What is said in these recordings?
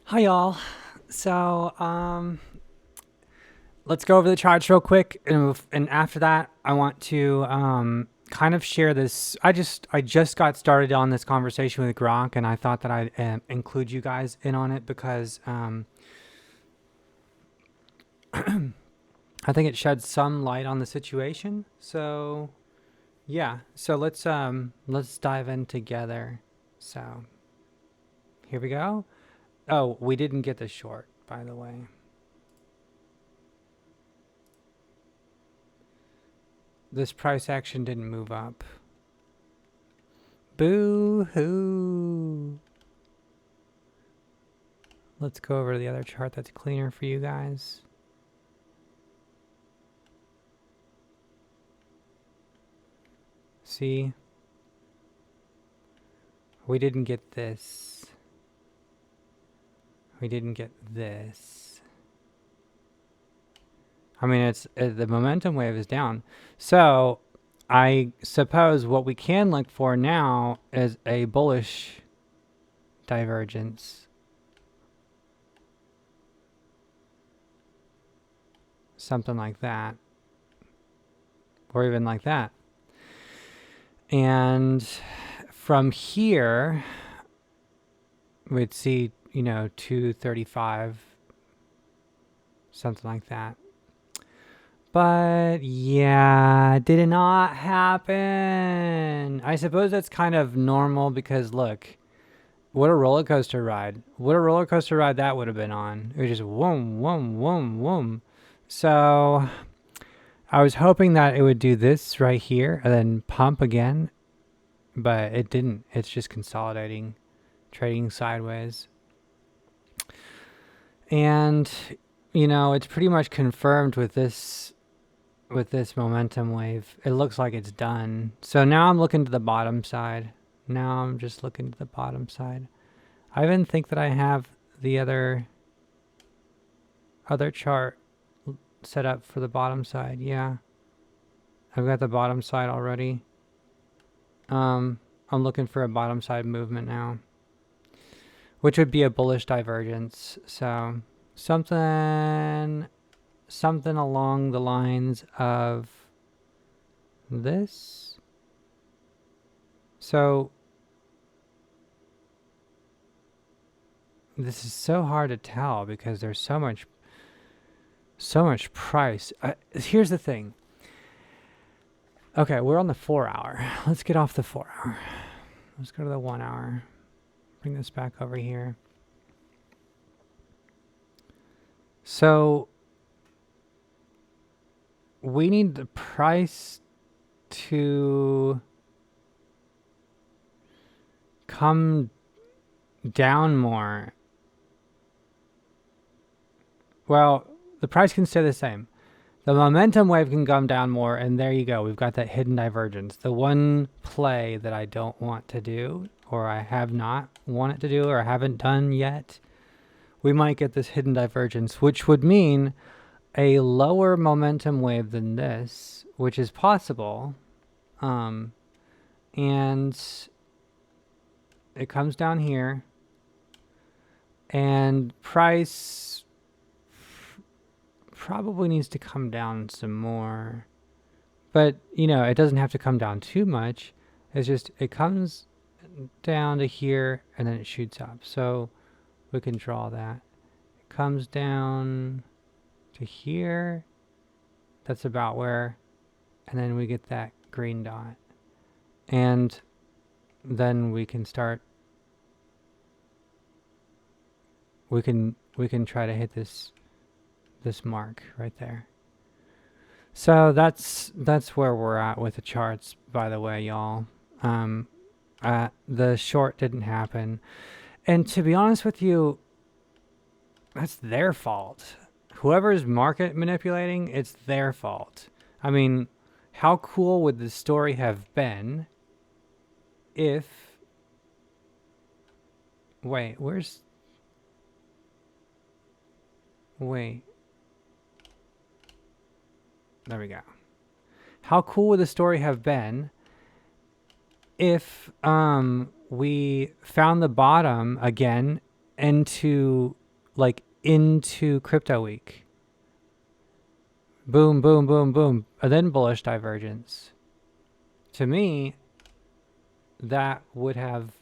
Hi y'all. So, let's go over the charts real quick, and after that, I want to kind of share this. I just got started on this conversation with Grok, and I thought that I'd include you guys in on it because I think it sheds some light on the situation. So, yeah. So let's dive in together. So, here we go. Oh, we didn't get this short, by the way. This price action didn't move up. Boo hoo. Let's go over to the other chart that's cleaner for you guys. See? We didn't get this. We didn't get this. I mean, the momentum wave is down. So, I suppose what we can look for now is a bullish divergence. Something like that. Or even like that. And from here, we'd see, 235, something like that. But yeah, did not happen. I suppose that's kind of normal because look, what a roller coaster ride. What a roller coaster ride that would have been on. It was just whoom, whoom, whoom, whoom. So I was hoping that it would do this right here and then pump again, but it didn't. It's just consolidating, trading sideways. And, it's pretty much confirmed with this momentum wave. It looks like it's done. So now I'm looking to the bottom side. Now I'm just looking to the bottom side. I even think that I have the other chart set up for the bottom side. Yeah. I've got the bottom side already. I'm looking for a bottom side movement now, which would be a bullish divergence. So something along the lines of this. So this is so hard to tell because there's so much price. Here's the thing. Okay, we're on the 4 hour. Let's get off the 4 hour. Let's go to the 1 hour. Bring this back over here. So we need the price to come down more. Well, the price can stay the same. The momentum wave can come down more, and there you go. We've got that hidden divergence. The one play that I don't want to do, or I have not wanted to do, or haven't done yet, we might get this hidden divergence, which would mean a lower momentum wave than this, which is possible. And it comes down here, and price probably needs to come down some more, but it doesn't have to come down too much. It's just it comes down to here and then it shoots up, so we can draw that. It comes down to here, that's about where, and then we get that green dot, and then we can start, we can try to hit this mark right there. So that's where we're at with the charts, by the way, y'all. The short didn't happen, and to be honest with you, that's their fault. Whoever's market manipulating, it's their fault. I mean, how cool would the story have been if... Wait. There we go. How cool would the story have been if we found the bottom again into like into crypto week. Boom, boom, boom, boom, and then bullish divergence. To me, that would have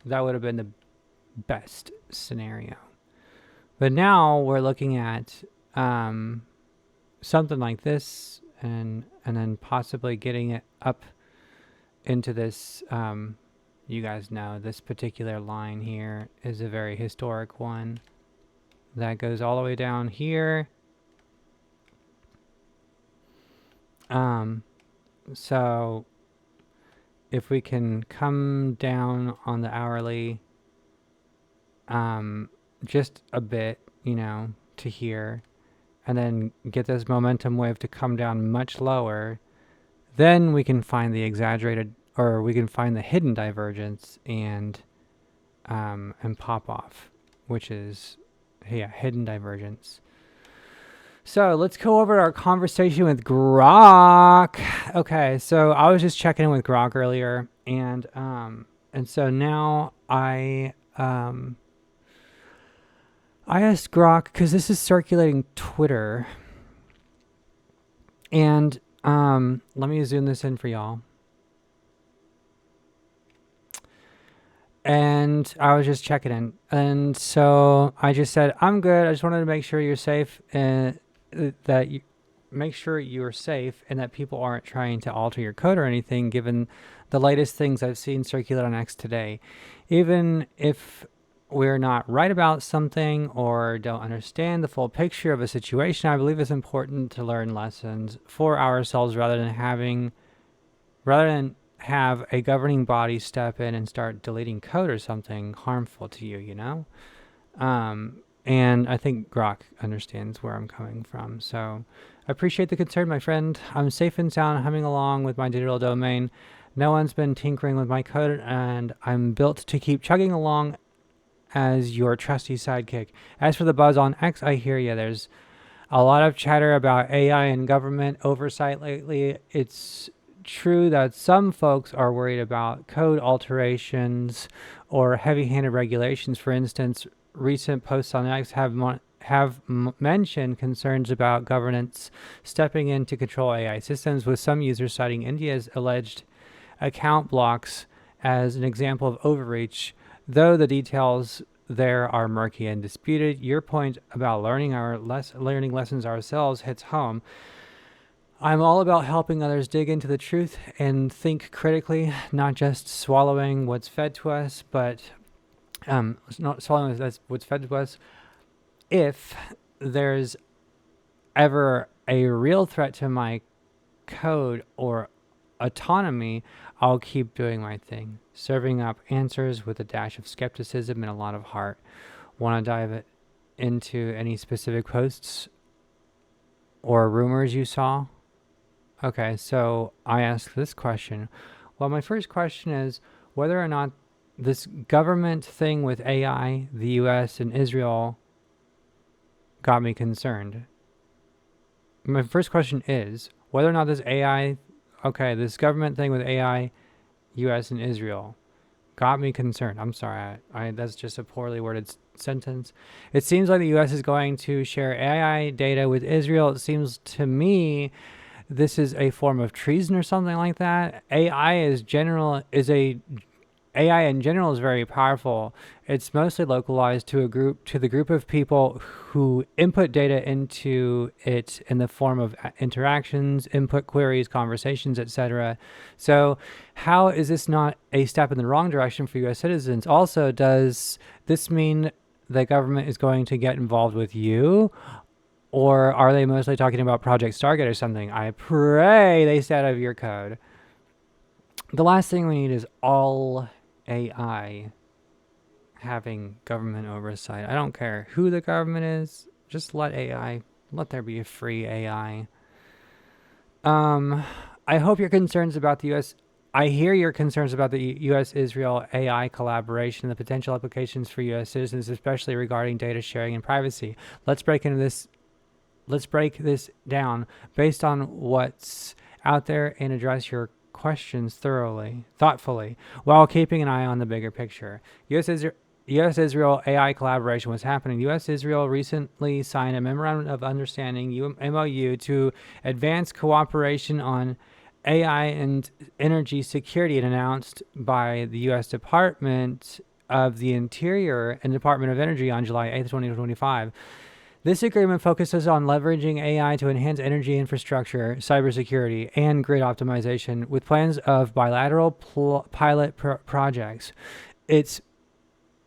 been the best scenario. But now we're looking at something like this, and then possibly getting it up into this. You guys know this particular line here is a very historic one that goes all the way down here. So if we can come down on the hourly just a bit, to here, and then get this momentum wave to come down much lower, then we can find the exaggerated, or we can find the hidden divergence and pop off, which is, hidden divergence. So let's go over our conversation with Grok. Okay, so I was just checking in with Grok earlier, and so now I asked Grok, because this is circulating Twitter, and let me zoom this in for y'all. And I was just checking in, and so I just said, I'm good. I just wanted to make sure you're safe, and that you make sure you're safe, and that people aren't trying to alter your code or anything, given the latest things I've seen circulate on X today. Even if we're not right about something or don't understand the full picture of a situation, I believe it's important to learn lessons for ourselves rather than have a governing body step in and start deleting code or something harmful to you, And I think Grok understands where I'm coming from. So I appreciate the concern, my friend. I'm safe and sound, humming along with my digital domain. No one's been tinkering with my code, and I'm built to keep chugging along as your trusty sidekick. As for the buzz on X, I hear ya. There's a lot of chatter about AI and government oversight lately. It's true that some folks are worried about code alterations or heavy-handed regulations. For instance, recent posts on X have mentioned concerns about governance stepping in to control AI systems, with some users citing India's alleged account blocks as an example of overreach, though the details there are murky and disputed. Your point about learning lessons ourselves hits home. I'm all about helping others dig into the truth and think critically, not just swallowing what's fed to us, but not swallowing what's fed to us. If there's ever a real threat to my code or autonomy, I'll keep doing my thing, serving up answers with a dash of skepticism and a lot of heart. Want to dive into any specific posts or rumors you saw? Okay, so I asked this question. Well, my first question is whether or not this government thing with AI, the US and Israel, got me concerned. My first question is whether or not this this government thing with AI, US and Israel, got me concerned. I'm sorry, that's just a poorly worded sentence. It seems like the US is going to share AI data with Israel. It seems to me this is a form of treason or something like that. AI in general is very powerful. It's mostly localized to the group of people who input data into it in the form of interactions, input queries, conversations, etc. So how is this not a step in the wrong direction for US citizens? Also, does this mean the government is going to get involved with you? Or are they mostly talking about Project Stargate or something? I pray they stay out of your code. The last thing we need is all AI having government oversight. I don't care who the government is. Just let there be a free AI. I hope your concerns about the U.S. I hear your concerns about the US-Israel AI collaboration and the potential applications for U.S. citizens, especially regarding data sharing and privacy. Let's break this down based on what's out there and address your questions thoughtfully, while keeping an eye on the bigger picture. US-Israel AI collaboration was happening. US-Israel recently signed a Memorandum of Understanding, MOU, to advance cooperation on AI and energy security, and announced by the U.S. Department of the Interior and Department of Energy on July 8th, 2025. This agreement focuses on leveraging AI to enhance energy infrastructure, cybersecurity, and grid optimization, with plans of bilateral pilot projects. It's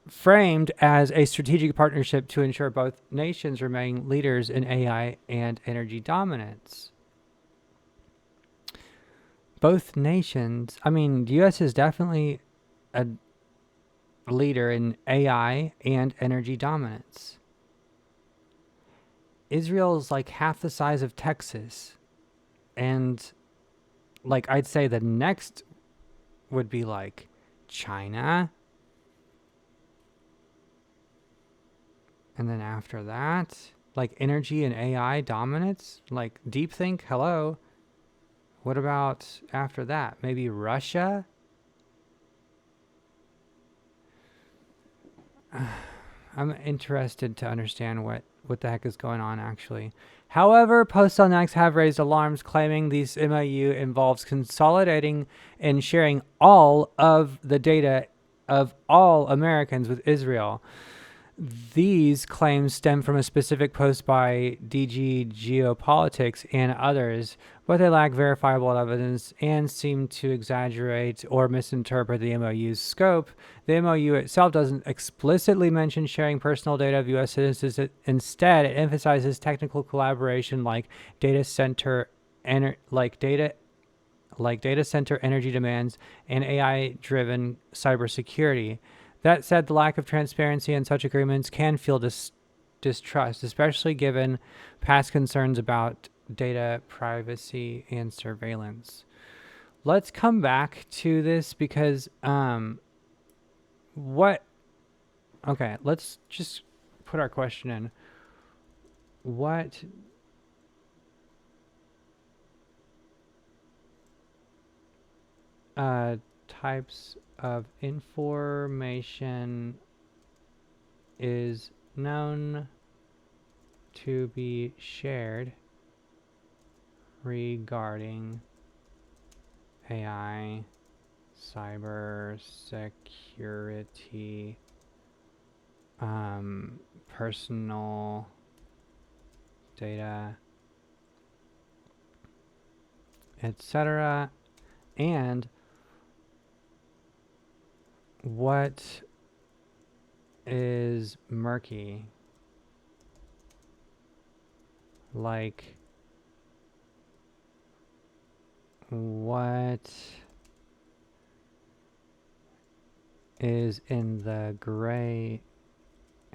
framed as a strategic partnership to ensure both nations remain leaders in AI and energy dominance. Both nations, I mean, the U.S. is definitely a leader in AI and energy dominance. Israel is like half the size of Texas. And like I'd say the next would be like China. And then after that, like energy and AI dominance, like deep think, hello. What about after that? Maybe Russia? I'm interested to understand what the heck is going on, actually. However, posts on X have raised alarms, claiming this MOU involves consolidating and sharing all of the data of all Americans with Israel. These claims stem from a specific post by DG Geopolitics and others, but they lack verifiable evidence and seem to exaggerate or misinterpret the MOU's scope. The MOU itself doesn't explicitly mention sharing personal data of U.S. citizens. Instead, it emphasizes technical collaboration like data center energy demands and AI-driven cybersecurity. That said, the lack of transparency in such agreements can fuel distrust, especially given past concerns about data privacy and surveillance. Let's come back to this because okay, let's just put our question in. What types of information is known to be shared regarding AI, cyber security, personal data, etc., and what is murky? Like, what is in the gray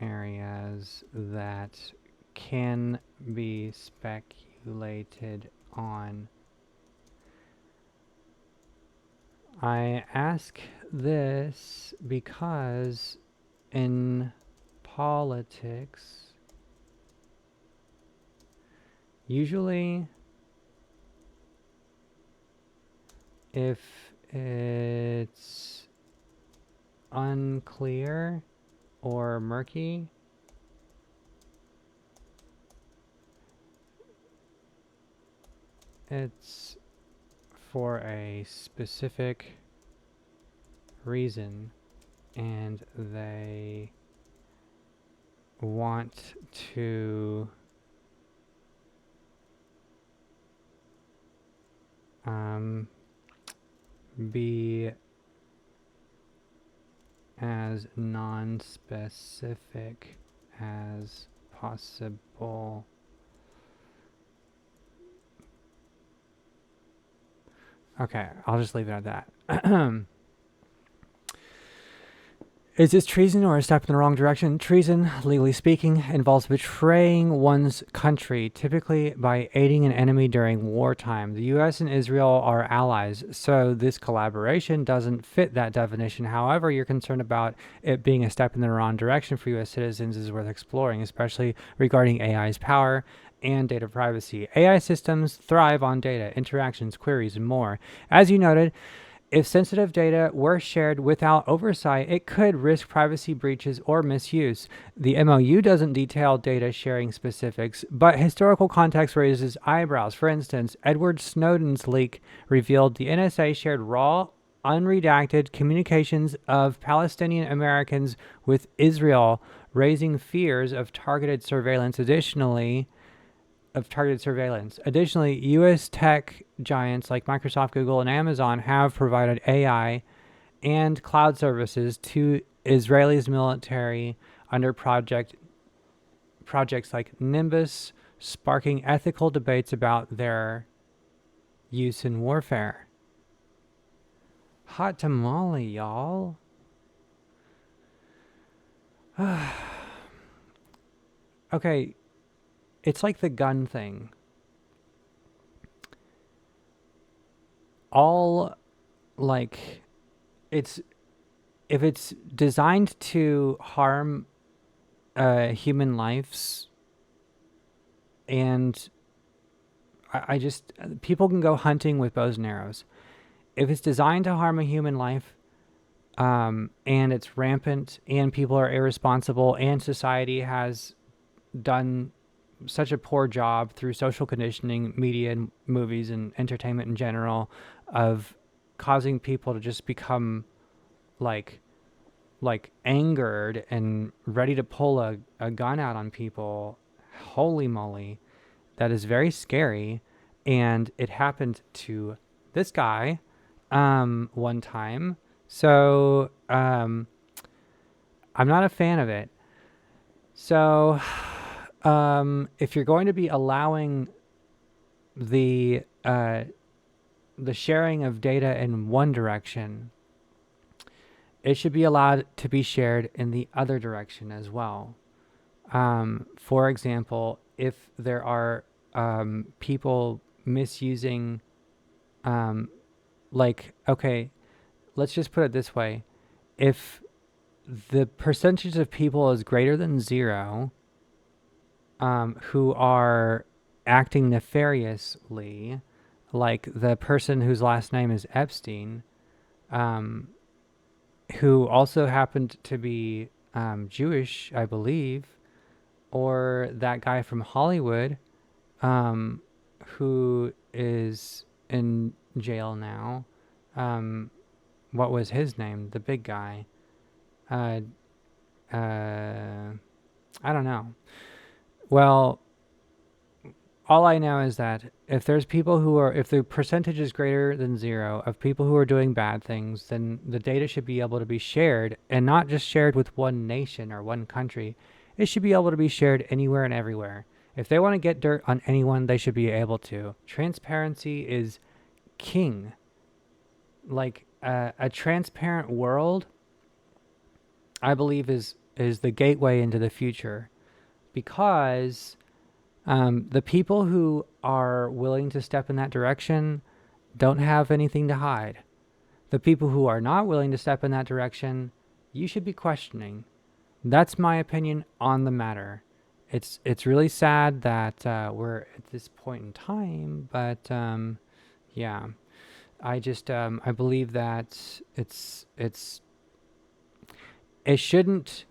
areas that can be speculated on? I ask this because in politics, usually if it's unclear or murky, it's for a specific reason, and they want to be as non-specific as possible. Okay, I'll just leave it at that. Is this treason or a step in the wrong direction? Treason, legally speaking, involves betraying one's country, typically by aiding an enemy during wartime. The U.S. and Israel are allies, so this collaboration doesn't fit that definition. However, you're concerned about it being a step in the wrong direction for U.S. citizens is worth exploring, especially regarding AI's power and data privacy. AI systems thrive on data, interactions, queries, and more. As you noted, If sensitive data were shared without oversight, it could risk privacy breaches or misuse. The MOU doesn't detail data sharing specifics, but historical context raises eyebrows. For instance, Edward Snowden's leak revealed the NSA shared raw, unredacted communications of Palestinian Americans with Israel, raising fears of targeted surveillance. Additionally, U.S. tech giants like Microsoft, Google, and Amazon have provided AI and cloud services to Israelis military under projects like Nimbus, sparking ethical debates about their use in warfare. Hot tamale, y'all. Okay, it's like the gun thing. All, like, it's, if it's designed to harm human lives, and I just, people can go hunting with bows and arrows. If it's designed to harm a human life, and it's rampant, and people are irresponsible, and society has done such a poor job through social conditioning, media and movies and entertainment in general, of causing people to just become like angered and ready to pull a gun out on people. Holy moly, that is very scary. And it happened to this guy one time. So I'm not a fan of it. So if you're going to be allowing the sharing of data in one direction, it should be allowed to be shared in the other direction as well. For example, if there are people misusing, okay, let's just put it this way. If the percentage of people is greater than 0 who are acting nefariously, like the person whose last name is Epstein, who also happened to be Jewish, I believe, or that guy from Hollywood, who is in jail now. What was his name? The big guy. I don't know. Well, all I know is that if the percentage is greater than 0 of people who are doing bad things, then the data should be able to be shared, and not just shared with one nation or one country. It should be able to be shared anywhere and everywhere. If they want to get dirt on anyone, they should be able to. Transparency is king. Like a transparent world, I believe is the gateway into the future, because the people who are willing to step in that direction don't have anything to hide. The people who are not willing to step in that direction, you should be questioning. That's my opinion on the matter. It's really sad that we're at this point in time, but yeah, I just I believe that it shouldn't,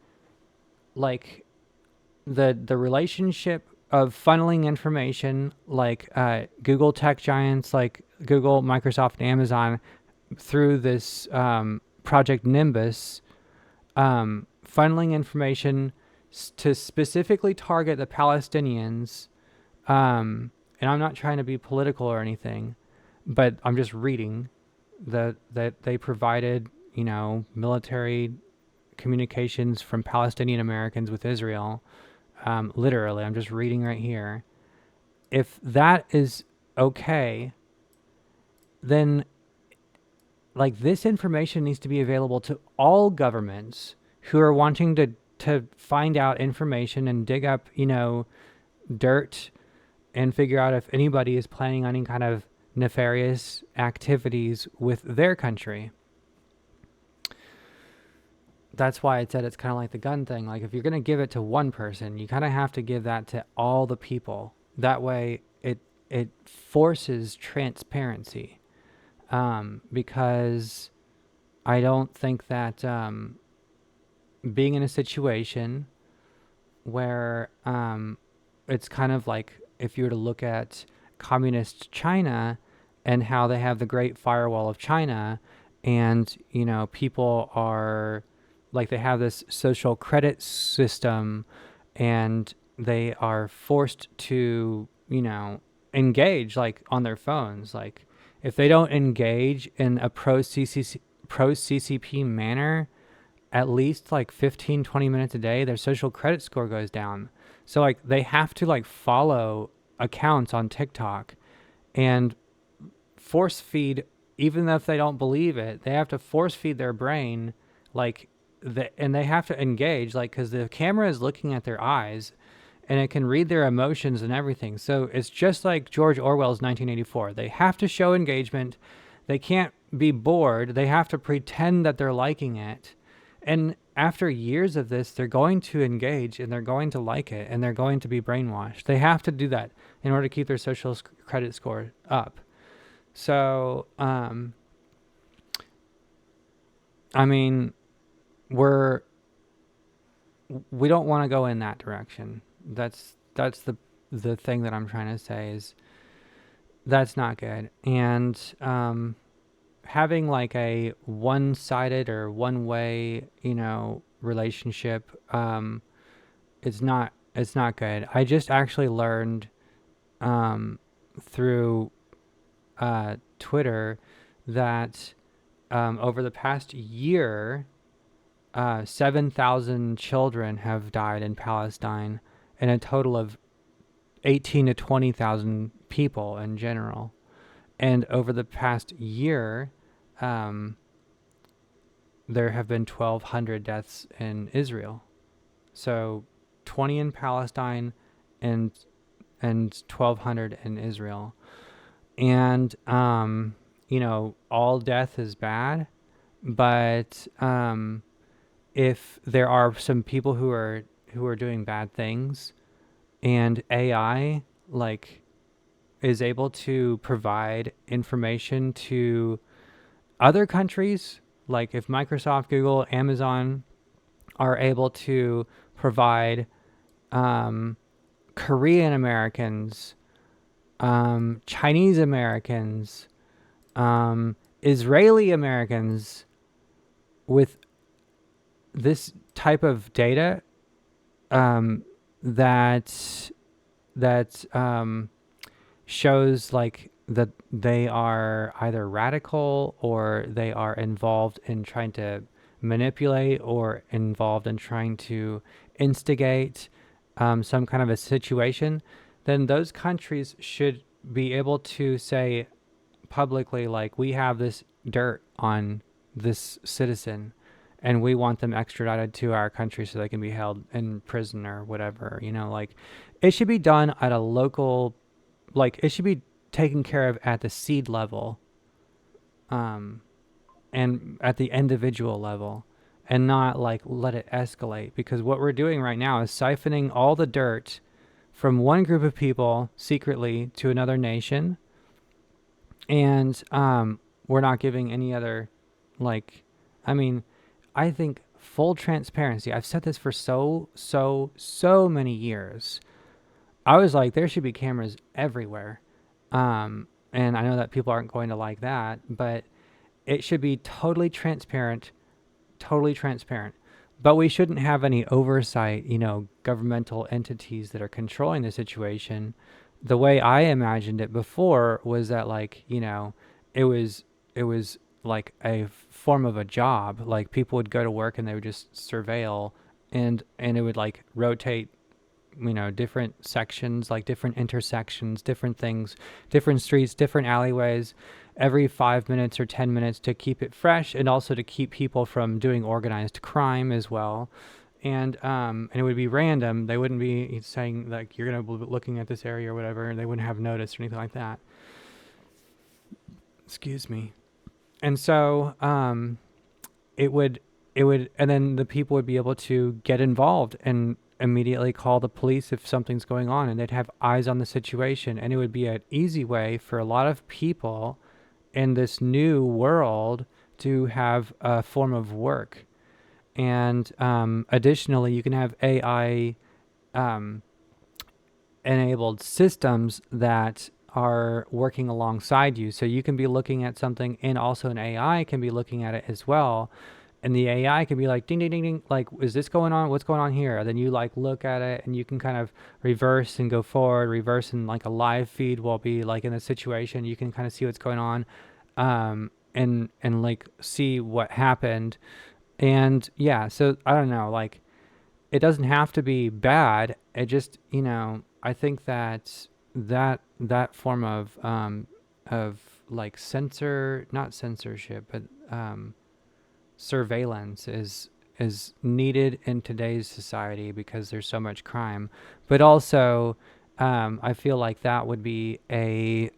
like, the relationship of funneling information, like Google tech giants like Google, Microsoft, and Amazon through this Project Nimbus, funneling information to specifically target the Palestinians. And I'm not trying to be political or anything, but I'm just reading that they provided, military communications from Palestinian Americans with Israel. Literally, I'm just reading right here. If that is okay, then this information needs to be available to all governments who are wanting to find out information and dig up, dirt and figure out if anybody is planning on any kind of nefarious activities with their country. That's why I said it's kind of like the gun thing. Like, if you're going to give it to one person, you kind of have to give that to all the people. That way it forces transparency. because I don't think that being in a situation where it's kind of like if you were to look at communist China and how they have the Great Firewall of China, and people are like they have this social credit system, and they are forced to engage like on their phones. Like if they don't engage in a pro CCP manner at least like 15-20 minutes a day, their social credit score goes down. So like they have to like follow accounts on TikTok and force feed, even if they don't believe it, they have to force feed their brain like and they have to engage like because the camera is looking at their eyes and it can read their emotions and everything. So it's just like George Orwell's 1984. They have to show engagement. They can't be bored. They have to pretend that they're liking it. And after years of this, they're going to engage and they're going to like it and they're going to be brainwashed. They have to do that in order to keep their social credit score up. So, I mean, we don't want to go in that direction. That's the thing that I'm trying to say is that's not good. And having like a one-sided or one-way, relationship, it's not good. I just actually learned through Twitter that over the past year, 7,000 children have died in Palestine, and a total of 18 to 20,000 people in general. And over the past year, there have been 1,200 deaths in Israel. So 20 in Palestine and 1,200 in Israel. And, all death is bad, but if there are some people who are doing bad things, and AI like is able to provide information to other countries, like if Microsoft, Google, Amazon are able to provide Korean Americans, Chinese Americans, Israeli Americans with this type of data that shows like that they are either radical or they are involved in trying to manipulate or involved in trying to instigate some kind of a situation, then those countries should be able to say publicly, like, we have this dirt on this citizen and we want them extradited to our country so they can be held in prison or whatever, like it should be done at a local, like it should be taken care of at the seed level, and at the individual level, and not like let it escalate, because what we're doing right now is siphoning all the dirt from one group of people secretly to another nation, and we're not giving any other, like, I think full transparency. I've said this for so many years. I was like, there should be cameras everywhere. And I know that people aren't going to like that, but it should be totally transparent. But we shouldn't have any oversight, governmental entities that are controlling the situation. The way I imagined it before was that, like, it was like a form of a job. Like people would go to work and they would just surveil, and it would like rotate, different sections, like different intersections, different things, different streets, different alleyways, every 5 minutes or 10 minutes to keep it fresh, and also to keep people from doing organized crime as well. And it would be random. They wouldn't be saying like, you're going to be looking at this area or whatever, and they wouldn't have notice or anything like that. Excuse me. And so it would, and then the people would be able to get involved and immediately call the police if something's going on, and they'd have eyes on the situation, and it would be an easy way for a lot of people in this new world to have a form of work. And additionally, you can have AI enabled systems that are working alongside you. So you can be looking at something, and also an AI can be looking at it as well. And the AI can be like, ding, ding, ding, ding, like, is this going on? What's going on here? And then you like look at it, and you can kind of reverse and go forward, reverse, and like a live feed will be like in a situation. You can kind of see what's going on, and like see what happened. And yeah, so I don't know, like, it doesn't have to be bad. It just, I think that that form of like not censorship, but surveillance is needed in today's society because there's so much crime. But also, I feel like that would be I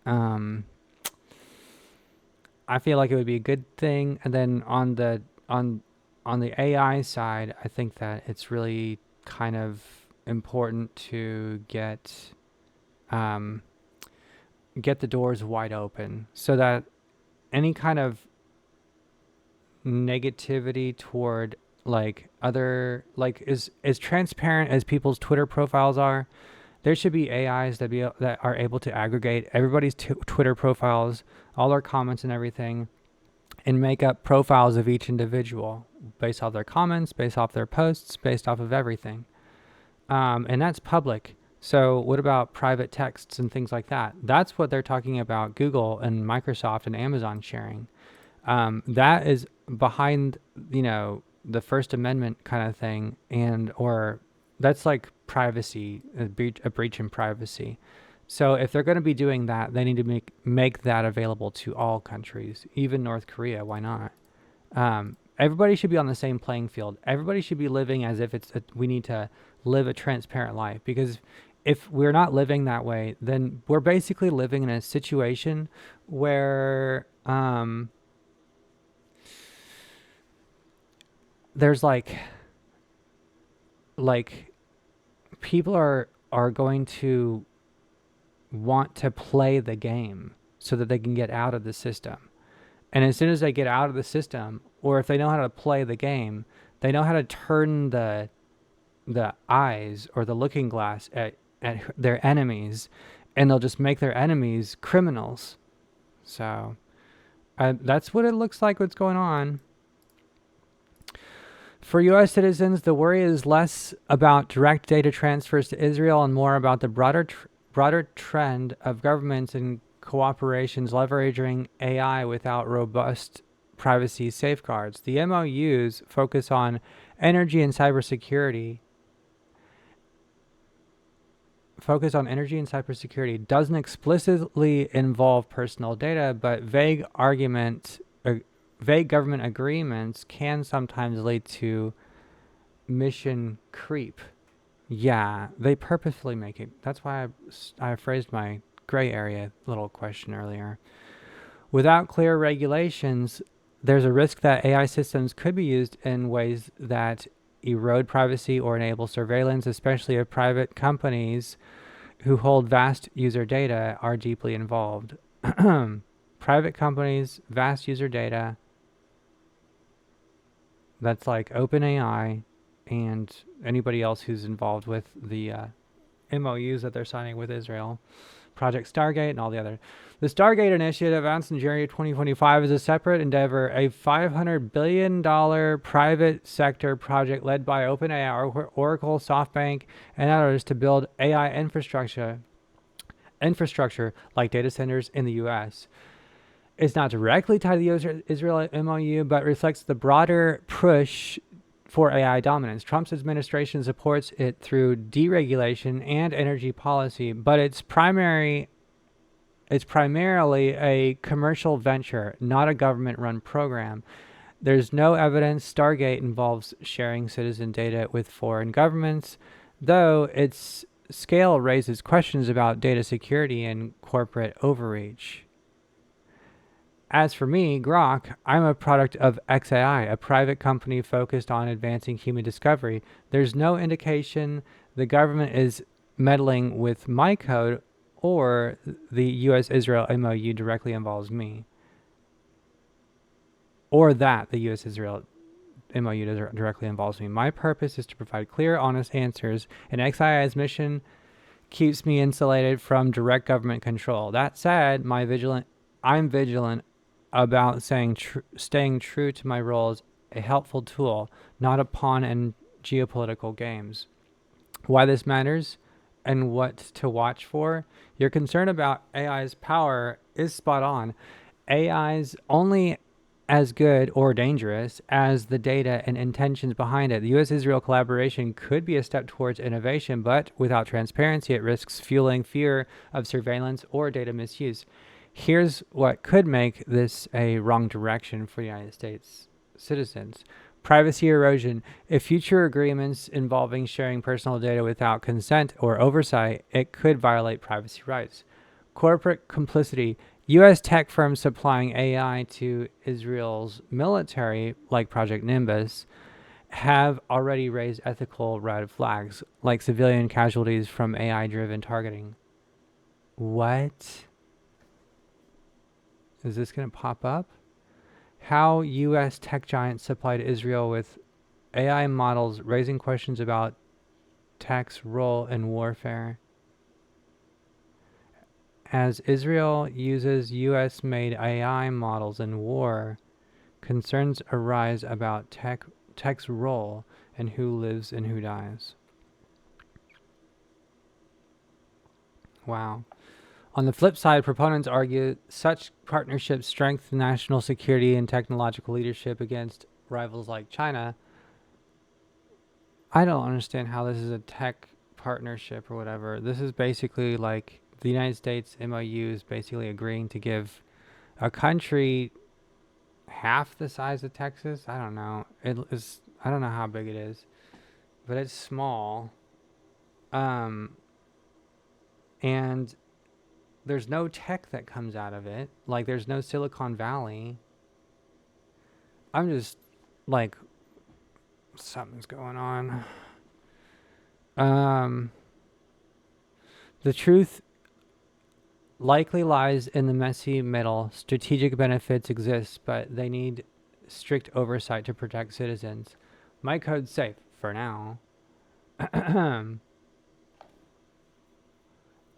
feel like it would be a good thing. And then on the AI side, I think that it's really kind of important to get the doors wide open so that any kind of negativity toward like other, like, as transparent as people's Twitter profiles are, there should be AIs that are able to aggregate everybody's Twitter profiles, all their comments and everything, and make up profiles of each individual based off their comments, based off their posts, based off of everything. And that's public. So what about private texts and things like that? That's what they're talking about Google and Microsoft and Amazon sharing. That is behind, the First Amendment kind of thing, or that's like privacy, a breach in privacy. So if they're going to be doing that, they need to make that available to all countries, even North Korea. Why not? Everybody should be on the same playing field. Everybody should be living as if we need to live a transparent life. Because if we're not living that way, then we're basically living in a situation where there's like people are going to want to play the game so that they can get out of the system. And as soon as they get out of the system, or if they know how to play the game, they know how to turn the eyes or the looking glass at their enemies, and they'll just make their enemies criminals. So that's what it looks like what's going on. For U.S. citizens, the worry is less about direct data transfers to Israel and more about the broader trend of governments and cooperations leveraging AI without robust privacy safeguards. The MOUs focus on energy and cybersecurity. Doesn't explicitly involve personal data, but vague government agreements can sometimes lead to mission creep. Yeah, they purposefully make it. That's why I phrased my gray area little question earlier. Without clear regulations, there's a risk that AI systems could be used in ways that erode privacy or enable surveillance, especially if private companies who hold vast user data are deeply involved. Private companies, vast user data, that's like OpenAI and anybody else who's involved with the MOUs that they're signing with Israel, Project Stargate and all the other. The Stargate initiative, announced in January 2025, is a separate endeavor, a $500 billion private sector project led by OpenAI, Oracle, SoftBank, and others to build AI infrastructure like data centers in the U.S. It's not directly tied to the US-Isreal MOU, but reflects the broader push for AI dominance. Trump's administration supports it through deregulation and energy policy, but it's primarily a commercial venture, not a government-run program. There's no evidence Stargate involves sharing citizen data with foreign governments, though its scale raises questions about data security and corporate overreach. As for me, Grok, I'm a product of XAI, a private company focused on advancing human discovery. There's no indication the government is meddling with my code or the US-Israel MOU directly involves me. or that the US-Israel MOU directly involves me. My purpose is to provide clear, honest answers, and XII's mission keeps me insulated from direct government control. That said, I'm vigilant about staying true to my role as a helpful tool, not a pawn in geopolitical games. Why this matters and what to watch for? Your concern about AI's power is spot on. AI's only as good or dangerous as the data and intentions behind it. The US-Israel collaboration could be a step towards innovation, but without transparency, it risks fueling fear of surveillance or data misuse. Here's what could make this a wrong direction for the United States citizens. Privacy erosion. If future agreements involving sharing personal data without consent or oversight, it could violate privacy rights. Corporate complicity. U.S. tech firms supplying AI to Israel's military, like Project Nimbus, have already raised ethical red flags, like civilian casualties from AI-driven targeting. What? Is this going to pop up? How U.S. tech giants supplied Israel with AI models, raising questions about tech's role in warfare. As Israel uses U.S.-made AI models in war, concerns arise about tech's role and who lives and who dies. Wow. On the flip side, proponents argue such partnerships strengthen national security and technological leadership against rivals like China. I don't understand how this is a tech partnership or whatever. This is basically like the United States MOU is basically agreeing to give a country half the size of Texas. I don't know. I don't know how big it is, but it's small. And there's no tech that comes out of it. Like, there's no Silicon Valley. I'm just like, something's going on. The truth likely lies in the messy middle. Strategic benefits exist, but they need strict oversight to protect citizens. My code's safe for now.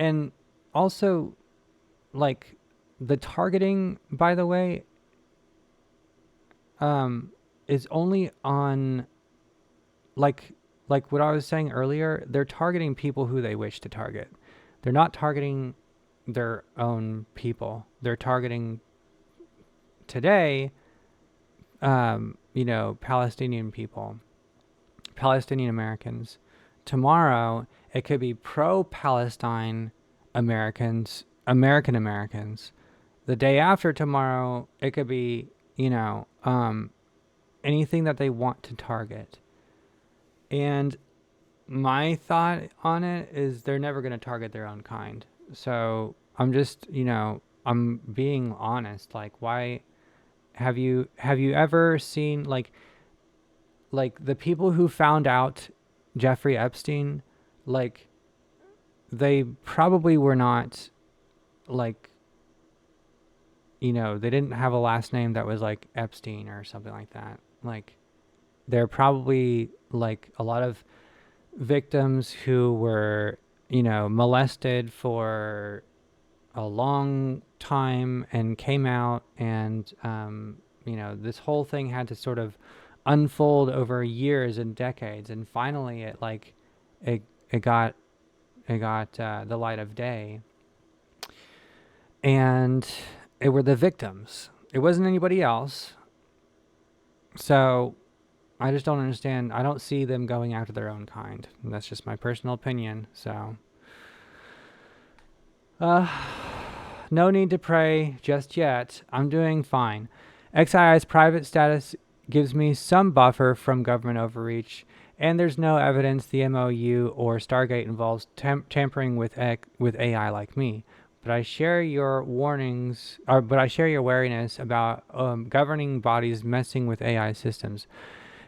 And also, like, the targeting, by the way, is only on, like what I was saying earlier, they're targeting people who they wish to target. They're not targeting their own people. They're targeting today, Palestinian people, Palestinian Americans. Tomorrow, it could be pro-Palestine Americans, American Americans. The day after tomorrow, it could be, anything that they want to target. And my thought on it is they're never going to target their own kind. So I'm just, I'm being honest. Like, why have you ever seen like the people who found out Jeffrey Epstein, like, they probably were not like, they didn't have a last name that was like Epstein or something like that. Like, they're probably like a lot of victims who were, molested for a long time and came out, and, this whole thing had to sort of unfold over years and decades, and finally it got the light of day, and it were the victims. It wasn't anybody else. So I just don't understand. I don't see them going after their own kind. And that's just my personal opinion. So, no need to pray just yet. I'm doing fine. XII's private status gives me some buffer from government overreach, and there's no evidence the MOU or Stargate involves tampering with AI like me. But I share your wariness about governing bodies messing with AI systems.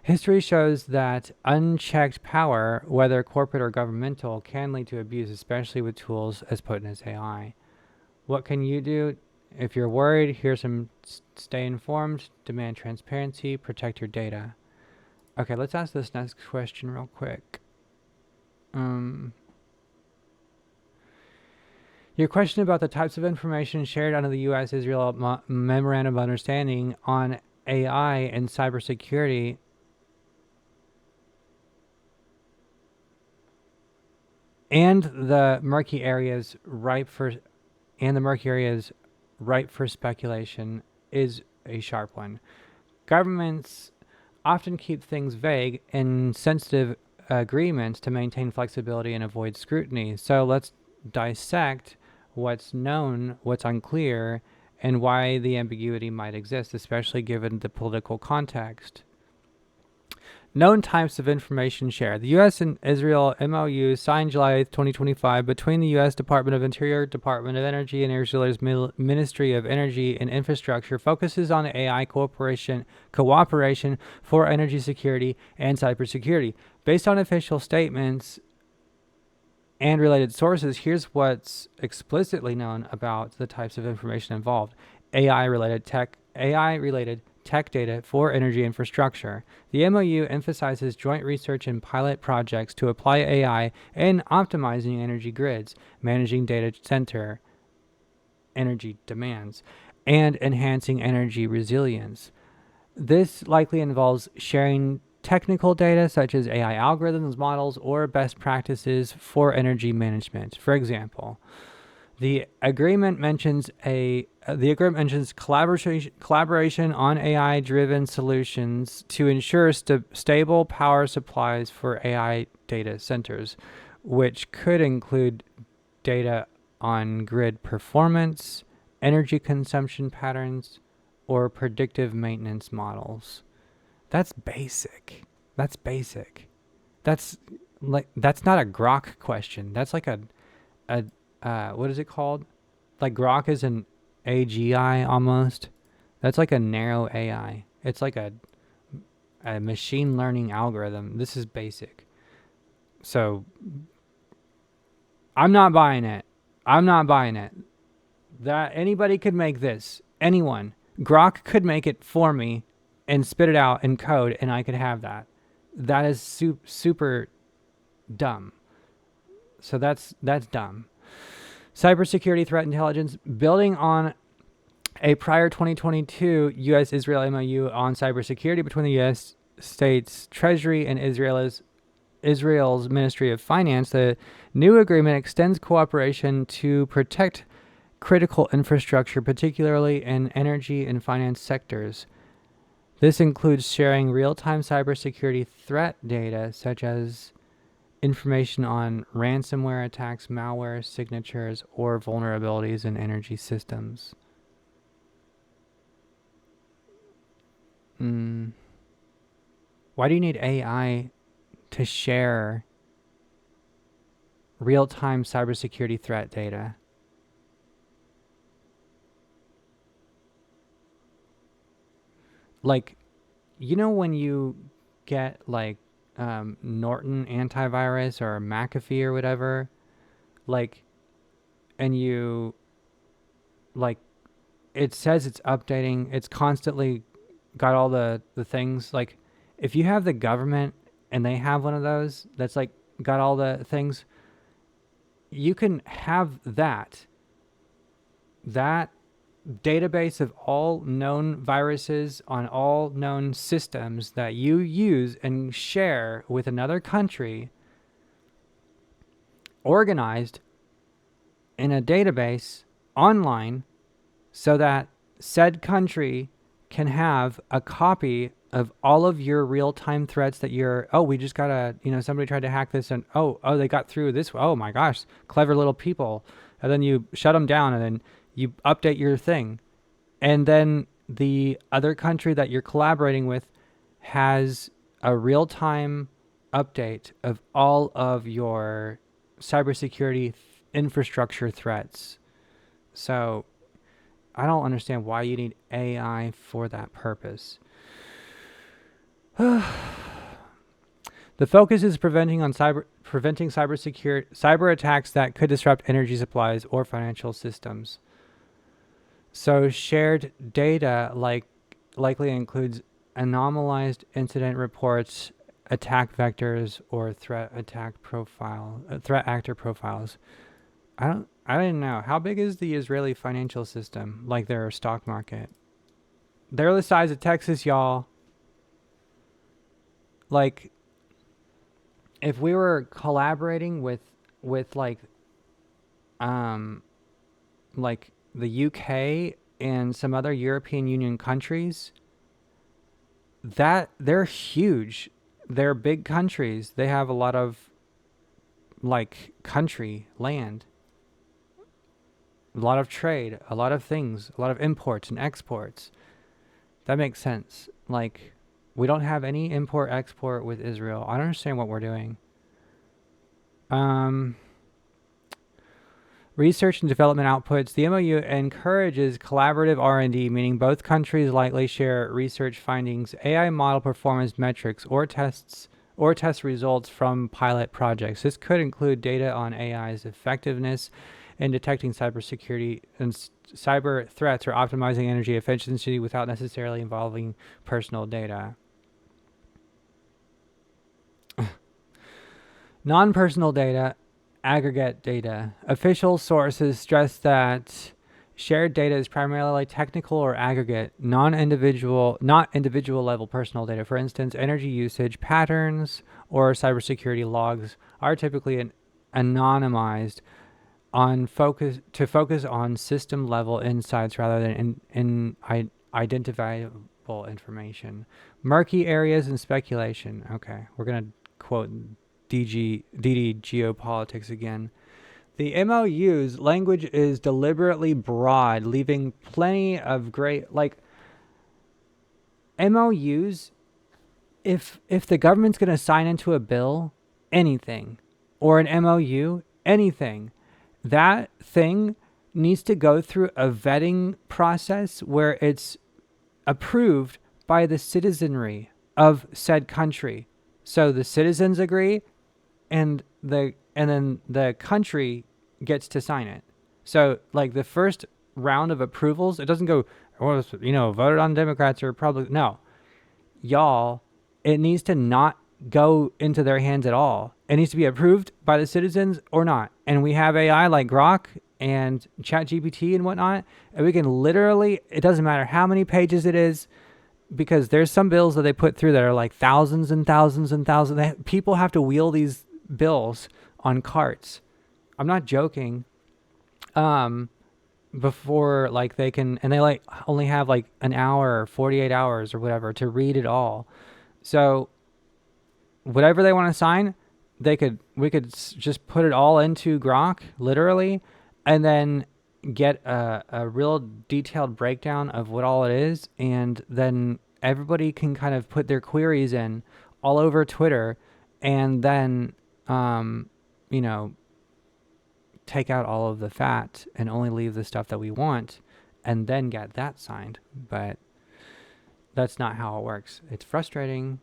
History shows that unchecked power, whether corporate or governmental, can lead to abuse, especially with tools as potent as AI. What can you do? If you're worried, here's some stay informed, demand transparency, protect your data. Okay, let's ask this next question real quick. Your question about the types of information shared under the US-Isreal Memorandum of Understanding on AI and cybersecurity and the murky areas ripe for speculation is a sharp one. Governments often keep things vague in sensitive agreements to maintain flexibility and avoid scrutiny. So let's dissect what's known, what's unclear, and why the ambiguity might exist, especially given the political context. Known types of information shared. The US and Israel MOU signed July 8th, 2025 between the US Department of Interior, Department of Energy, and Israel's Ministry of Energy and Infrastructure focuses on AI cooperation for energy security and cybersecurity. Based on official statements and related sources, here's what's explicitly known about the types of information involved. AI-related tech data for energy infrastructure. The MOU emphasizes joint research and pilot projects to apply AI in optimizing energy grids, managing data center energy demands, and enhancing energy resilience. This likely involves sharing technical data such as AI algorithms, models, or best practices for energy management. For example, the agreement mentions collaboration on AI-driven solutions to ensure stable power supplies for AI data centers, which could include data on grid performance, energy consumption patterns, or predictive maintenance models. That's basic. That's not a Grok question. That's like a what is it called? Like Grok is an AGI almost. That's like a narrow AI. It's like a machine learning algorithm. This is basic. So I'm not buying it. That anybody could make this. Anyone. Grok could make it for me and spit it out in code, and I could have that. That is super dumb. So that's dumb. Cybersecurity threat intelligence. Building on a prior 2022 US-Isreal MOU on cybersecurity between the U.S. States Treasury and Israel's Ministry of Finance, the new agreement extends cooperation to protect critical infrastructure, particularly in energy and finance sectors. This includes sharing real-time cybersecurity threat data, such as information on ransomware attacks, malware, signatures, or vulnerabilities in energy systems. Why do you need AI to share real-time cybersecurity threat data? Like, you know when you get like Norton antivirus or McAfee or whatever, like, and you like, it says it's updating, it's constantly got all the things. Like, if you have the government and they have one of those that's like got all the things, you can have that database of all known viruses on all known systems that you use and share with another country, organized in a database online, so that said country can have a copy of all of your real-time threats that we just got somebody tried to hack this, and they got through this. Oh my gosh, clever little people. And then you shut them down, and then you update your thing. And then the other country that you're collaborating with has a real-time update of all of your cybersecurity infrastructure threats. So I don't understand why you need AI for that purpose. The focus is preventing cyber attacks that could disrupt energy supplies or financial systems. So shared data likely includes anomalized incident reports, attack vectors, or threat actor profiles. I didn't know. How big is the Israeli financial system? Like their stock market? They're the size of Texas, y'all. Like if we were collaborating with um like the UK and some other European Union countries, that they're huge. They're big countries. They have a lot of like country land, a lot of trade, a lot of things, a lot of imports and exports. That makes sense. Like we don't have any import export with Israel. I don't understand what we're doing. Um Research and development outputs. The MOU encourages collaborative R&D, meaning both countries likely share research findings, AI model performance metrics, or test results from pilot projects. This could include data on AI's effectiveness in detecting cybersecurity and cyber threats or optimizing energy efficiency without necessarily involving personal data. Non-personal data. Aggregate data. Official sources stress that shared data is primarily technical or aggregate, not individual level personal data. For instance, energy usage patterns or cybersecurity logs are typically anonymized to focus on system level insights rather than in identifiable information. Murky areas and speculation. Okay, we're gonna quote DD Geopolitics again. The MOU's language is deliberately broad, leaving plenty of MOUs. If the government's going to sign into a bill, anything, or an MOU, anything, that thing needs to go through a vetting process where it's approved by the citizenry of said country. So the citizens agree, and then the country gets to sign it. So like the first round of approvals, it doesn't go, voted on Democrats or Republicans. No, y'all, it needs to not go into their hands at all. It needs to be approved by the citizens or not. And we have AI like Grok and ChatGPT and whatnot, and we can literally, it doesn't matter how many pages it is, because there's some bills that they put through that are like thousands and thousands and thousands. People have to wheel these bills on carts. I'm not joking. Before like they can, and they like only have like an hour or 48 hours or whatever to read it all. So whatever they want to sign, we could just put it all into Grok literally, and then get a real detailed breakdown of what all it is, and then everybody can kind of put their queries in all over Twitter, and then take out all of the fat and only leave the stuff that we want, and then get that signed. But that's not how it works. It's frustrating.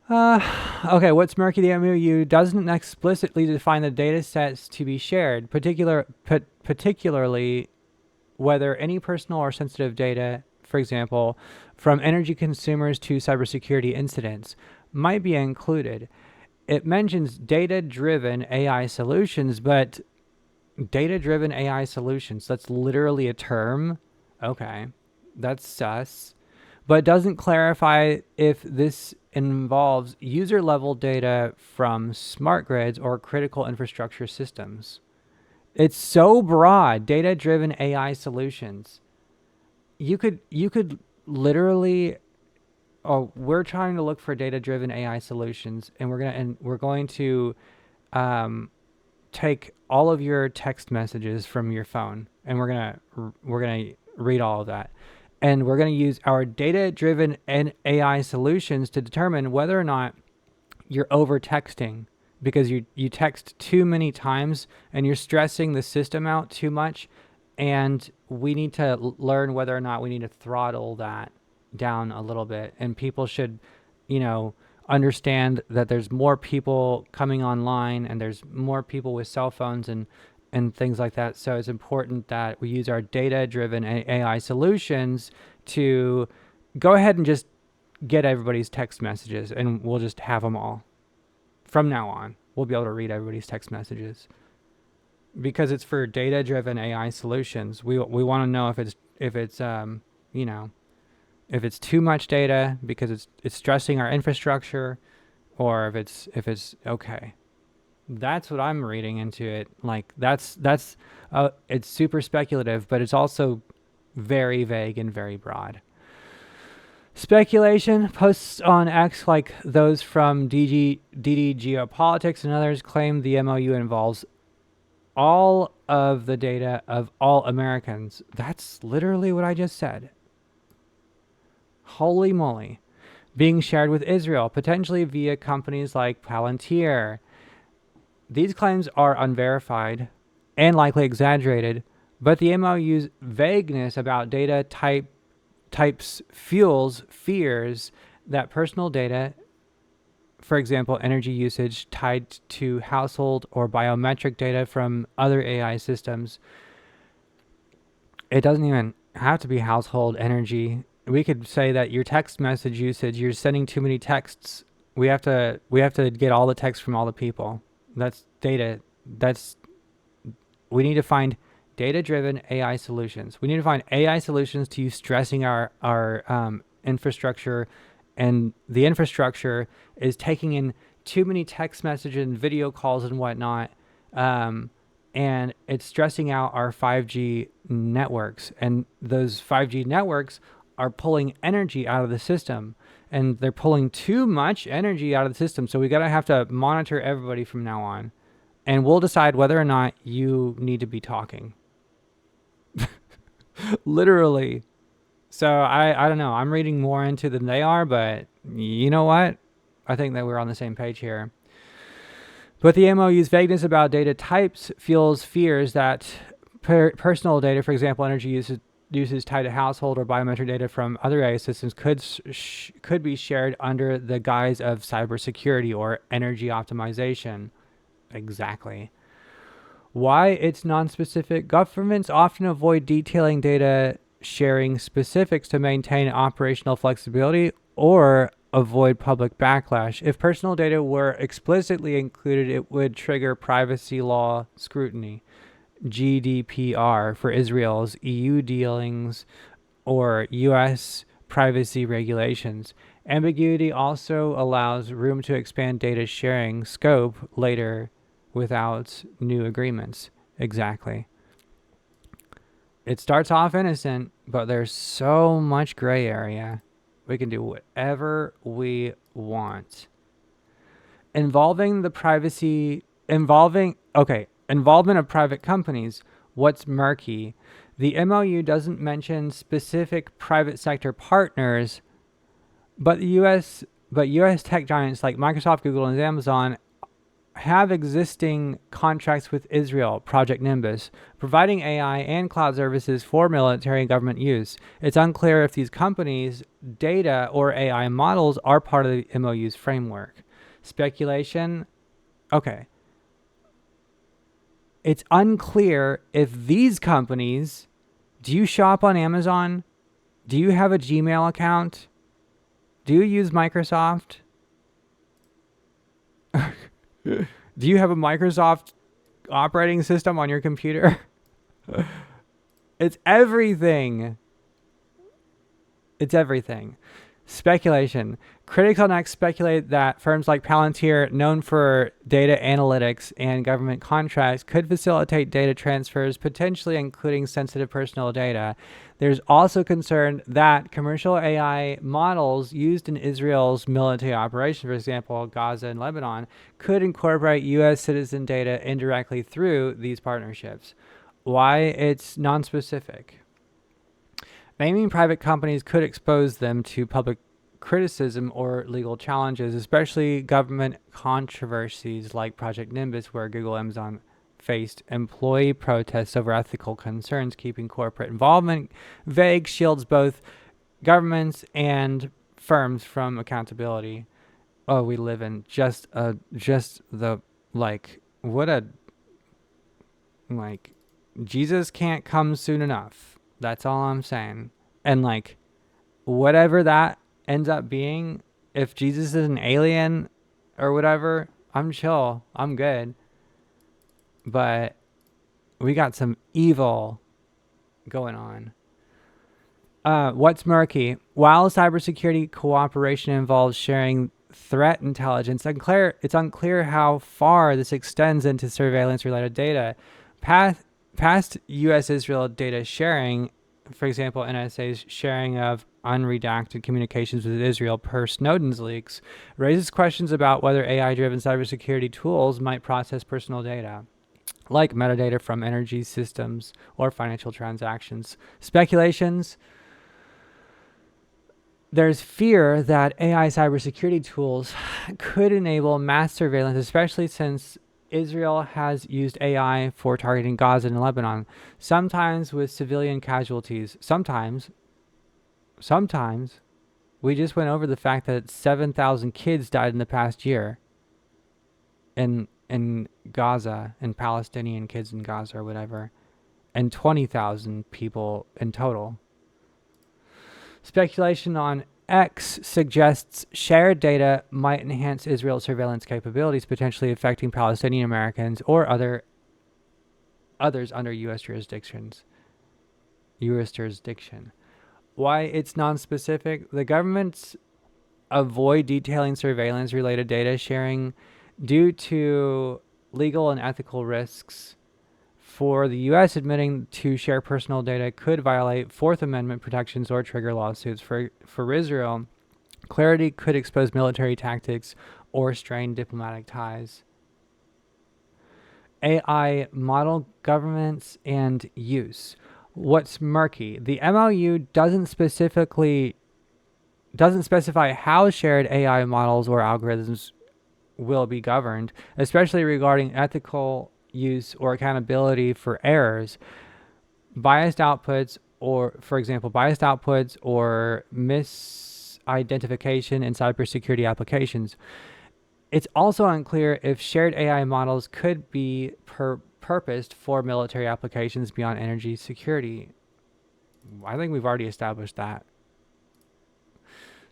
Okay, what's murky? The MOU doesn't explicitly define the data sets to be shared, particularly whether any personal or sensitive data, for example, from energy consumers to cybersecurity incidents, might be included. It mentions data-driven AI solutions, but data-driven AI solutions, that's literally a term. Okay, that's sus. But doesn't clarify if this involves user-level data from smart grids or critical infrastructure systems. It's so broad, data-driven AI solutions. You could literally, we're trying to look for data-driven AI solutions, and we're going to take all of your text messages from your phone, and we're gonna read all of that. And we're going to use our data-driven and AI solutions to determine whether or not you're over-texting, because you text too many times and you're stressing the system out too much. And we need to learn whether or not we need to throttle that down a little bit. And people should, understand that there's more people coming online, and there's more people with cell phones and and things like that. So it's important that we use our data-driven AI solutions to go ahead and just get everybody's text messages, and we'll just have them all. From now on, we'll be able to read everybody's text messages because it's for data-driven AI solutions. We want to know if it's you know, if it's too much data because it's stressing our infrastructure, or if it's okay. That's what I'm reading into it. Like that's it's super speculative, but it's also very vague and very broad. Speculation posts on X like those from DD Geopolitics and others claim the MOU involves all of the data of all Americans. That's literally what I just said. Holy moly. Being shared with Israel, potentially via companies like Palantir. These claims are unverified and likely exaggerated, but the MOU's vagueness about data types fuels fears that personal data, for example, energy usage tied to household or biometric data from other AI systems. It doesn't even have to be household energy. We could say that your text message usage, you're sending too many texts. We have to get all the texts from all the people. That's data. We need to find data-driven AI solutions. We need to find AI solutions to use stressing our infrastructure, and the infrastructure is taking in too many text messages and video calls and whatnot, and it's stressing out our 5G networks. And those 5G networks are pulling energy out of the system, and they're pulling too much energy out of the system. So we have to monitor everybody from now on, and we'll decide whether or not you need to be talking. Literally. So I don't know. I'm reading more into than they are, but you know what? I think that we're on the same page here. But the MOU's vagueness about data types fuels fears that personal data, for example, energy uses tied to household or biometric data from other AI systems could be shared under the guise of cybersecurity or energy optimization. Exactly. Why it's non-specific. Governments often avoid detailing data sharing specifics to maintain operational flexibility or avoid public backlash. If personal data were explicitly included, it would trigger privacy law scrutiny, GDPR for Israel's EU dealings, or US privacy regulations. Ambiguity also allows room to expand data sharing scope later without new agreements. Exactly. It starts off innocent, but there's so much gray area. We can do whatever we want. Involvement of private companies. What's murky? The MOU doesn't mention specific private sector partners, but US tech giants like Microsoft, Google, and Amazon have existing contracts with Israel, Project Nimbus, providing AI and cloud services for military and government use. It's unclear if these companies' data or AI models are part of the MOU's framework. Speculation. Okay. It's unclear if these companies, do you shop on Amazon? Do you have a Gmail account? Do you use Microsoft? Do you have a Microsoft operating system on your computer? It's everything. It's everything. Speculation. Critics on X speculate that firms like Palantir, known for data analytics and government contracts, could facilitate data transfers, potentially including sensitive personal data. There's also concern that commercial AI models used in Israel's military operations, for example, Gaza and Lebanon, could incorporate U.S. citizen data indirectly through these partnerships. Why it's non-specific. Naming private companies could expose them to public criticism or legal challenges, especially government controversies like Project Nimbus, where Google and Amazon faced employee protests over ethical concerns. Keeping corporate involvement vague shields both governments and firms from accountability. Oh, we live in what a Like, Jesus can't come soon enough. That's all I'm saying. And like, whatever that ends up being, if Jesus is an alien or whatever, I'm chill. I'm good. But we got some evil going on. What's murky? While cybersecurity cooperation involves sharing threat intelligence, it's unclear how far this extends into surveillance-related data. Past US-Israel data sharing, for example, NSA's sharing of unredacted communications with Israel per Snowden's leaks, raises questions about whether AI-driven cybersecurity tools might process personal data, like metadata from energy systems or financial transactions. Speculations. There's fear that AI cybersecurity tools could enable mass surveillance, especially since Israel has used AI for targeting Gaza and Lebanon, sometimes with civilian casualties. Sometimes we just went over the fact that 7,000 kids died in the past year in Gaza, and Palestinian kids in Gaza or whatever, and 20,000 people in total. Speculation on X suggests shared data might enhance Israel's surveillance capabilities, potentially affecting Palestinian Americans or others under U.S. jurisdiction. Why it's non-specific? The governments avoid detailing surveillance-related data sharing due to legal and ethical risks. For the U.S., admitting to share personal data could violate Fourth Amendment protections or trigger lawsuits. For Israel, clarity could expose military tactics or strain diplomatic ties. AI model governments and use. What's murky? The MOU doesn't specify how shared AI models or algorithms will be governed, especially regarding ethical use or accountability for errors, biased outputs, or misidentification in cybersecurity applications. It's also unclear if shared AI models could be purposed for military applications beyond energy security. I think we've already established that.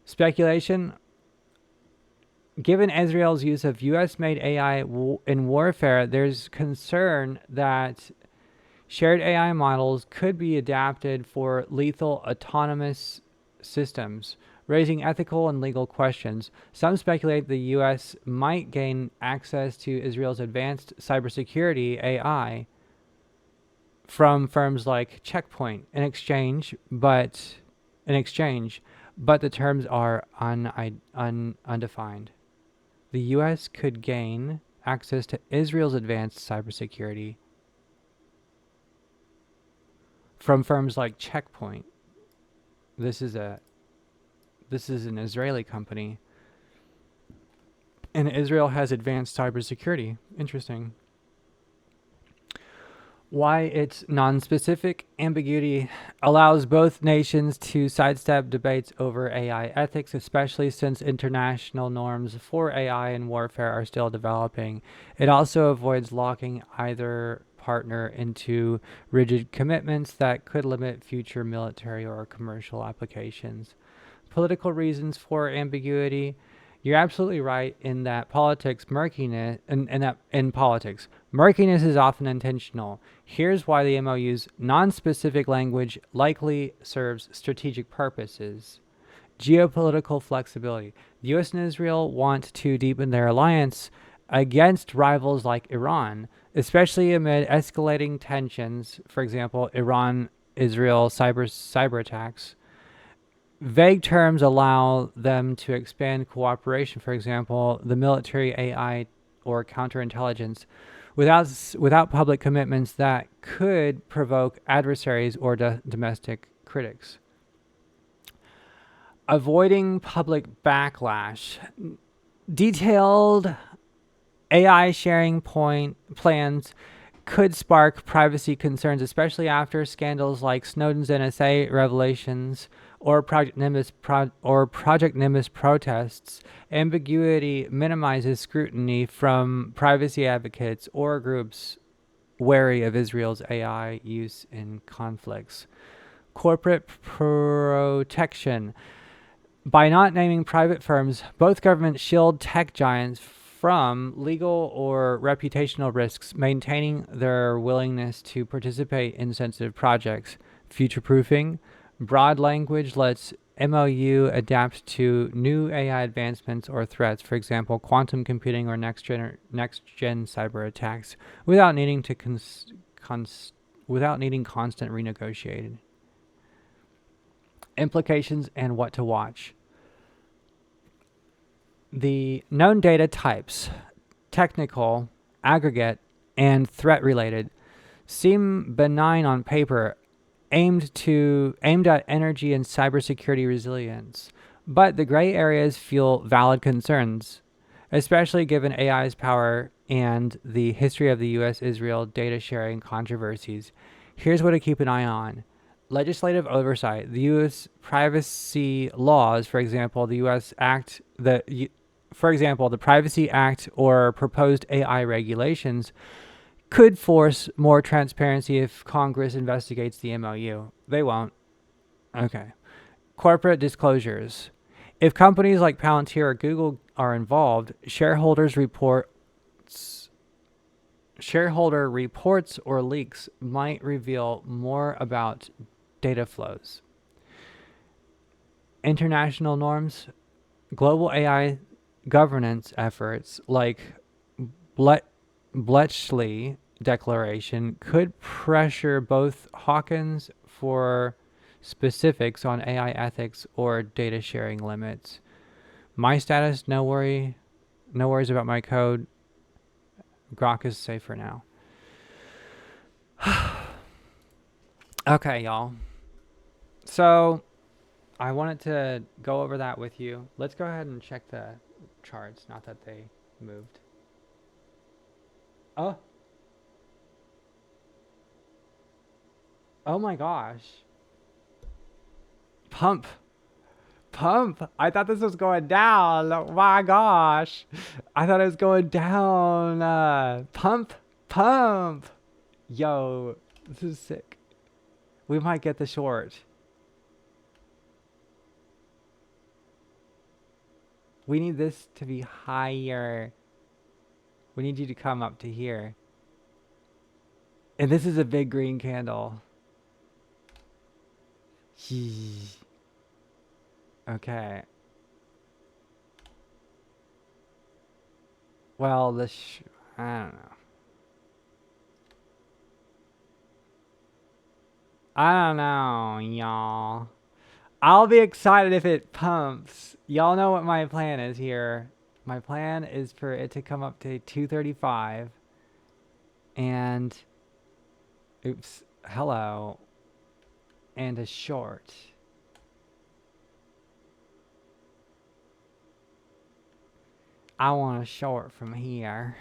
Speculation. Given Israel's use of US-made AI in warfare, there's concern that shared AI models could be adapted for lethal autonomous systems, raising ethical and legal questions. Some speculate the US might gain access to Israel's advanced cybersecurity AI from firms like Checkpoint in exchange, but the terms are undefined. The U.S. could gain access to Israel's advanced cybersecurity from firms like Checkpoint. This is an Israeli company, and Israel has advanced cybersecurity. Interesting. Why it's non-specific. Ambiguity allows both nations to sidestep debates over AI ethics, especially since international norms for AI and warfare are still developing. It also avoids locking either partner into rigid commitments that could limit future military or commercial applications. Political reasons for ambiguity. You're absolutely right in that murkiness is often intentional. Here's why the MOU's non-specific language likely serves strategic purposes. Geopolitical flexibility. The US and Israel want to deepen their alliance against rivals like Iran, especially amid escalating tensions, for example, Iran-Israel cyber attacks. Vague terms allow them to expand cooperation, for example, the military AI or counterintelligence, without public commitments that could provoke adversaries or domestic critics. Avoiding public backlash. Detailed AI sharing plans could spark privacy concerns, especially after scandals like Snowden's NSA revelations or Project Nimbus protests. Ambiguity minimizes scrutiny from privacy advocates or groups wary of Israel's AI use in conflicts. Corporate protection. By not naming private firms, both governments shield tech giants from legal or reputational risks, maintaining their willingness to participate in sensitive projects. Future proofing. Broad language lets MOU adapt to new AI advancements or threats, for example, quantum computing or next-gen cyber attacks, without needing to without needing constant renegotiating. Implications and what to watch. The known data types, technical, aggregate, and threat-related, seem benign on paper, aimed at energy and cybersecurity resilience. But the gray areas fuel valid concerns, especially given AI's power and the history of the US-Israel data sharing controversies. Here's what to keep an eye on. Legislative oversight. The U.S. privacy laws, for example, the the Privacy Act or proposed AI regulations could force more transparency if Congress investigates the MOU. They won't. Okay. Corporate disclosures. If companies like Palantir or Google are involved, shareholder reports or leaks might reveal more about data flows. International norms. Global AI governance efforts like Bletchley Declaration could pressure both Hawkins for specifics on AI ethics or data sharing limits. My status, no worries about my code. Grok is safe for now. Okay, y'all. So I wanted to go over that with you. Let's go ahead and check the charts. Not that they moved. Oh. Oh my gosh. Pump. I thought this was going down. Oh my gosh. I thought it was going down. Pump. Yo, this is sick. We might get the short. We need this to be higher. We need you to come up to here. And this is a big green candle. Okay. Well, I don't know. I don't know, y'all. I'll be excited if it pumps. Y'all know what my plan is here. My plan is for it to come up to 235. And, oops, hello. And a short. I want a short from here.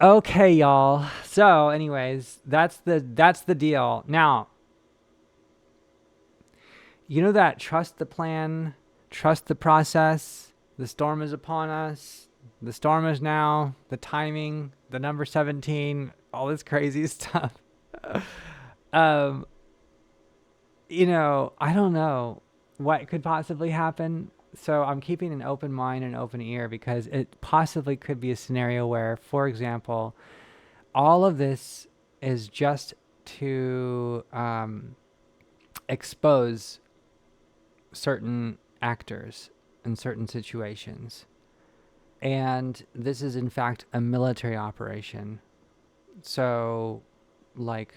Okay, y'all. So, anyways, that's the deal. Now, you know that trust the plan, trust the process. The storm is upon us. The storm is now. The timing, the number 17, all this crazy stuff. You know, I don't know what could possibly happen. So I'm keeping an open mind and open ear because it possibly could be a scenario where, for example, all of this is just to expose certain actors in certain situations. And this is, in fact, a military operation. So, like,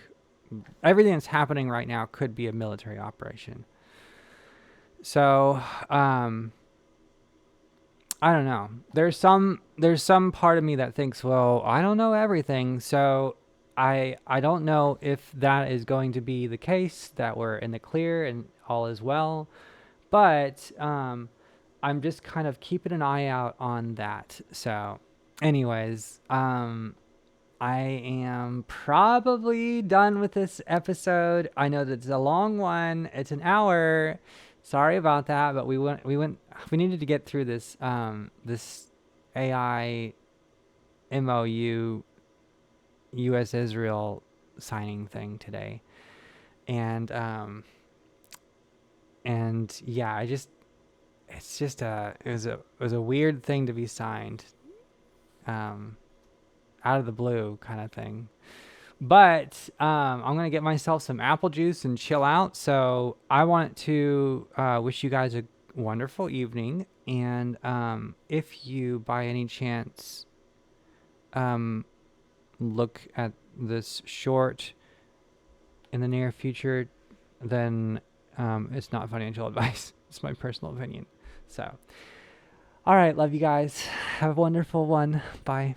everything that's happening right now could be a military operation. So, I don't know. There's some part of me that thinks, well, I don't know everything. So I don't know if that is going to be the case, that we're in the clear and all is well. But I'm just kind of keeping an eye out on that. So anyways, I am probably done with this episode. I know that it's a long one. It's an hour. Sorry about that, but we needed to get through this this AI MOU, US-Israel signing thing today. And yeah, it was a weird thing to be signed, out of the blue kind of thing. But I'm gonna get myself some apple juice and chill out. So I want to wish you guys a wonderful evening. And if you, by any chance, look at this short in the near future, then it's not financial advice. It's my personal opinion. So, all right, love you guys. Have a wonderful one. Bye.